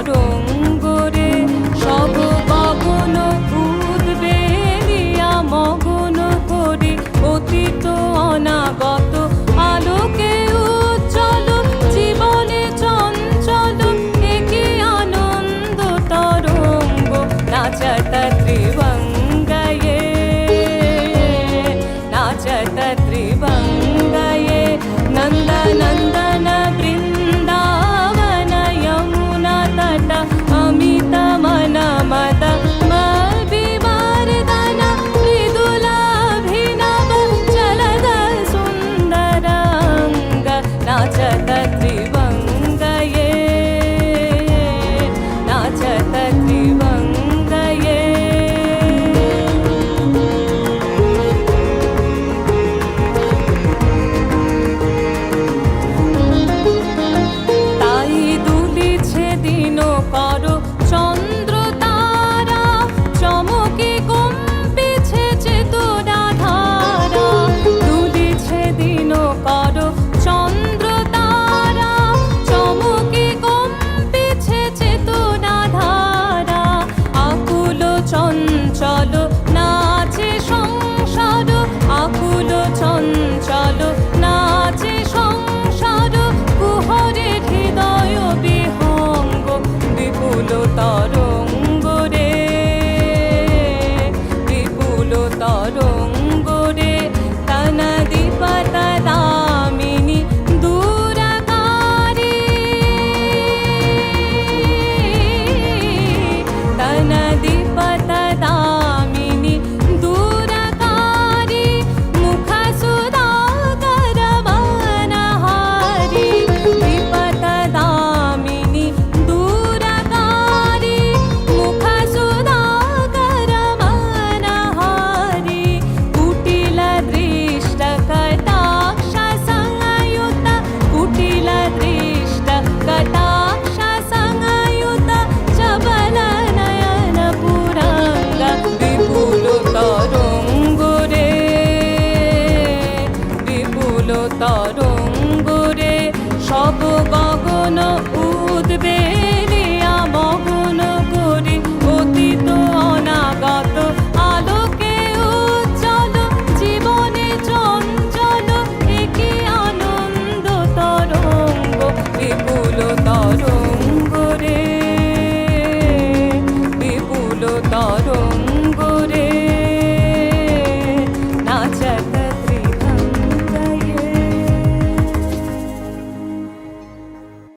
তরঙ্গ রে সব গগন উদ্বেলিয়া মগন করি অতীত অনাগত আলোকে উজ্জ্বল জীবনে চঞ্চল একি আনন্দ তরঙ্গ নাচত ত্রিভঙ্গয়ে নাচত ত্রিভঙ্গয়ে নন্দনন্দন বৃন্দাবন যमुना তট অমিত মন মদ বিবর্ধন মৃদুলাভিনব চলদ সুন্দরাঙ্গ নাচত ত্রিভঙ্গয়ে নাচত ত্রিভঙ্গয়ে তাই দুলিছে দিন কর চন্দ্র তারা চমকে কম্পিছে চেতনা ধারা দুলিছে দিন কর চন্দ্র তারা চমকে কম্পিছে চেতনা ধারা আকুল চঞ্চল নাচে সংসার আকুল চঞ্চল নাচে সংসার কুহরে হৃদয় বিহঙ্গ বিপুল তরঙ্গ রে বিপুল তরঙ্গ রে তনদি পতদামিনী দূরকারী তনদি